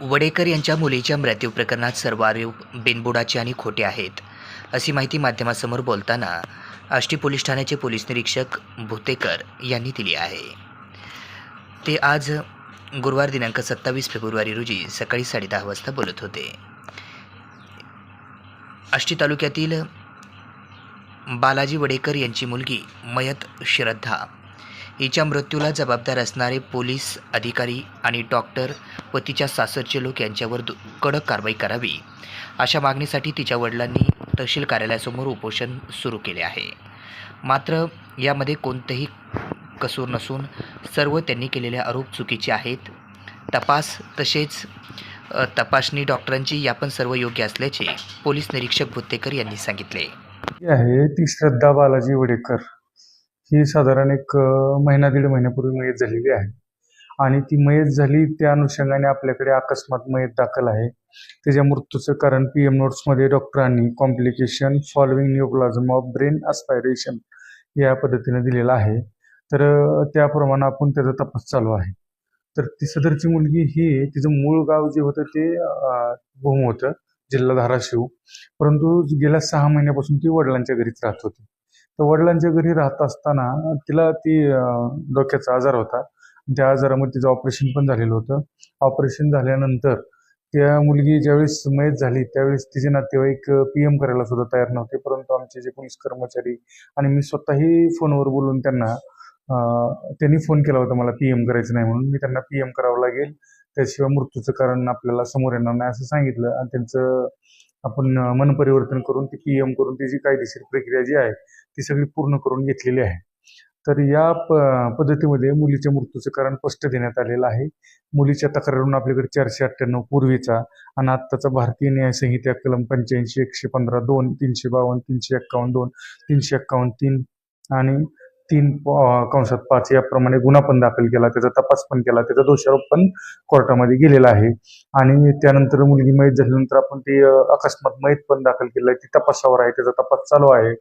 वडेकर यांच्या मुलीच्या मृत्यू प्रकरणात सर्व आरोप बिनबुडाचे आणि खोटे आहेत, अशी माहिती माध्यमांसमोर बोलताना आष्टी पोलीस ठाण्याचे पोलीस निरीक्षक भुतेकर यांनी दिली आहे. ते आज गुरुवार दिनांक 27 फेब्रुवारी रोजी सकाळी 10:30 वाजता बोलत होते. आष्टी तालुक्यातील बालाजी वडेकर यांची मुलगी मयत श्रद्धा हिच्या मृत्यूला जबाबदार असणारे पोलीस अधिकारी आणि डॉक्टर व तिच्या सासरचे लोक यांच्यावर कडक कारवाई करावी, अशा मागणीसाठी तिच्या वडिलांनी तहसील कार्यालयासमोर उपोषण सुरू केले आहे. मात्र यामध्ये कोणतेही कसूर नसून सर्व त्यांनी केलेले आरोप चुकीचे आहेत. तपास तसेच तपासणी डॉक्टरांची या पण सर्व योग्य असल्याचे पोलीस निरीक्षक भुतेकर यांनी सांगितले. आहे ती श्रद्धा बालाजी वडेकर ही साधारण एक महिना दीड महिन्यापूर्वी मयत झालेली आहे आणि ती मयत झाली त्या अनुषंगाने आपल्याकडे अकस्मात मयत दाखल आहे. त्याच्या मृत्यूचं कारण PM नोट्समध्ये डॉक्टरांनी कॉम्प्लिकेशन फॉलोइंग न्यूप्लाझम ऑफ ब्रेन अस्पायरेशन या पद्धतीने दिलेलं आहे. तर त्याप्रमाणे आपण त्याचा तपास चालू आहे. तर ती सदरची मुलगी ही तिचं मूळ गाव जे होतं ते भूम होतं, जिल्हा धाराशिव, परंतु गेल्या 6 महिन्यापासून ती वडिलांच्या घरीच राहत होती. तर वडिलांच्या घरी राहत असताना तिला डोक्याचा आजार होता. त्या आजारामध्ये तिचं ऑपरेशन पण झालेलं होतं. ऑपरेशन झाल्यानंतर त्या मुलगी ज्यावेळेस मयत झाली त्यावेळेस तिचे नातेवाईक PM करायला सुद्धा तयार नव्हते, परंतु आमचे जे पोलीस कर्मचारी आणि मी स्वतःही फोनवर बोलून त्यांनी फोन केला होता मला PM करायचं नाही म्हणून. मी त्यांना PM करावं लागेल, त्याशिवाय मृत्यूचं कारण आपल्याला समोर येणार नाही असं सांगितलं आणि त्यांचं आपण मन परिवर्तन करून ती PM करून त्याची कायदेशीर प्रक्रिया जी आहे ती सगळी पूर्ण करून घेतलेली आहे. तर या पद्धतीमध्ये मुलीच्या मृत्यूचं कारण स्पष्ट देण्यात आलेलं आहे. मुलीच्या तक्रारीवरून आपल्याकडे 498 पूर्वीचा आणि आत्ताचा भारतीय न्याय संहिता कलम 85, 115, 2, 352, 351, 2, 351, 3 आणि 3/5 याप्रमाणे गुन्हा पण दाखल केला, त्याचा तपास पण केला, त्याचा दोषारोप पण कोर्टामध्ये गेलेला आहे. आणि त्यानंतर मुलगी मयत झाल्यानंतर आपण ती अकस्मात मयत पण दाखल केला आहे, ती तपासावर आहे, त्याचा तपास चालू आहे.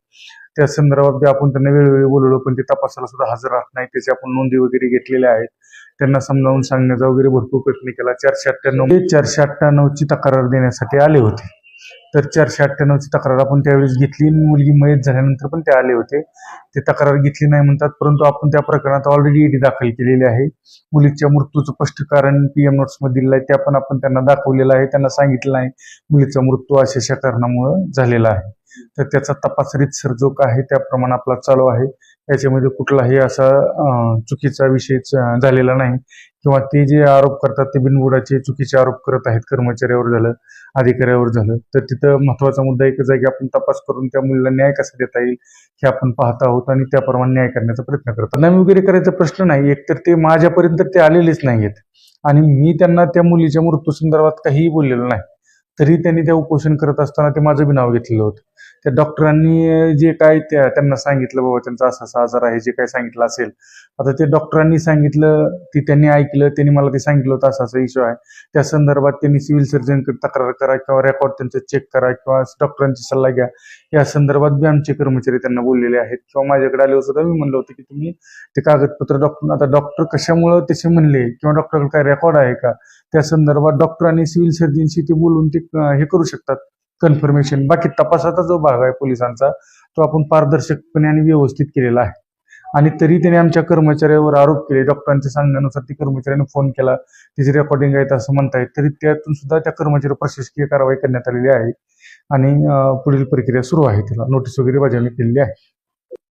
त्या संदर्भात आपण त्यांना वेळोवेळी बोलवलं पण ते तपासाला सुद्धा हजर राहत नाही. त्याचे आपण नोंदी वगैरे घेतलेल्या आहेत. त्यांना समजावून सांगण्याचा वगैरे भरपूर प्रयत्न केला. 498ची तक्रार देण्यासाठी आले होते. तर 498ची तक्रार आपण त्यावेळेस घेतली. मुलगी मयत झाल्यानंतर पण ते आले होते. ते तक्रार घेतली नाही म्हणतात, परंतु आपण त्या प्रकरणात ऑलरेडी ED दाखल केलेली आहे. मुलीच्या मृत्यूचं स्पष्ट कारण PM नोट्समध्ये दिलेलं आहे, त्या पण आपण त्यांना दाखवलेलं आहे. त्यांना सांगितलं नाही मुलीचा मृत्यू अशा कारणामुळे झालेला आहे. तर त्याचा तपास रीतसर जो काय आहे त्याप्रमाणे आपला चालू आहे. याच्यामध्ये कुठलाही असा चुकीचा विषय झालेला नाही किंवा ते जे आरोप करतात ते बिनबुडाचे चुकीचे आरोप करत आहेत, कर्मचाऱ्यावर झालं, अधिकाऱ्यावर झालं. तर तिथं महत्वाचा मुद्दा एकच आहे की आपण तपास करून त्या मुलीला न्याय कसा देता येईल हे आपण पाहत आहोत आणि त्याप्रमाणे न्याय करण्याचा प्रयत्न करतो. नामी वगैरे करायचा प्रश्न नाही. एकतर ते माझ्यापर्यंत ते आलेलेच नाहीयेत आणि मी त्यांना त्या मुलीच्या मृत्यू संदर्भात काहीही बोललेलं नाही. तरी त्यांनी त्या उपोषण करत असताना ते माझं बी नाव घेतलेलं होतं. त्या डॉक्टरांनी जे काय त्यांना सांगितलं बाबा त्यांचा असा आजार आहे, जे काय सांगितलं असेल, आता ते डॉक्टरांनी सांगितलं, त्यांनी ऐकलं, त्यांनी मला ते सांगितलं होतं असा इश्यू आहे. त्या संदर्भात त्यांनी सिव्हिल सर्जनकडे तक्रार करा किंवा रेकॉर्ड त्यांचं चेक करा किंवा डॉक्टरांची सल्ला घ्या. या संदर्भात बी आमचे कर्मचारी त्यांना बोललेले आहेत किंवा माझ्याकडे आले सुद्धा मी म्हणलं होतं की तुम्ही ते कागदपत्र आता डॉक्टर कशामुळं तसे म्हणले किंवा डॉक्टरकडे काय रेकॉर्ड आहे का, त्या संदर्भात डॉक्टर आणि सिव्हिल सर्जनशी ते बोलून ते हे करू शकतात कन्फर्मेशन. बाकी तपासाचा जो भाग आहे पोलिसांचा तो आपण पारदर्शकपणे आणि व्यवस्थित केलेला आहे. आणि तरी त्याने आमच्या कर्मचाऱ्यावर आरोप केले. डॉक्टरांच्या सांगण्यानुसार त्या कर्मचाऱ्याने फोन केला, त्याची रेकॉर्डिंग आहेत असं म्हणतायत, तरी त्यातून सुद्धा त्या कर्मचाऱ्यावर प्रशासकीय कारवाई करण्यात आलेली आहे आणि पुढील प्रक्रिया सुरू आहे. त्याला नोटीस वगैरे बजावणी केलेली आहे.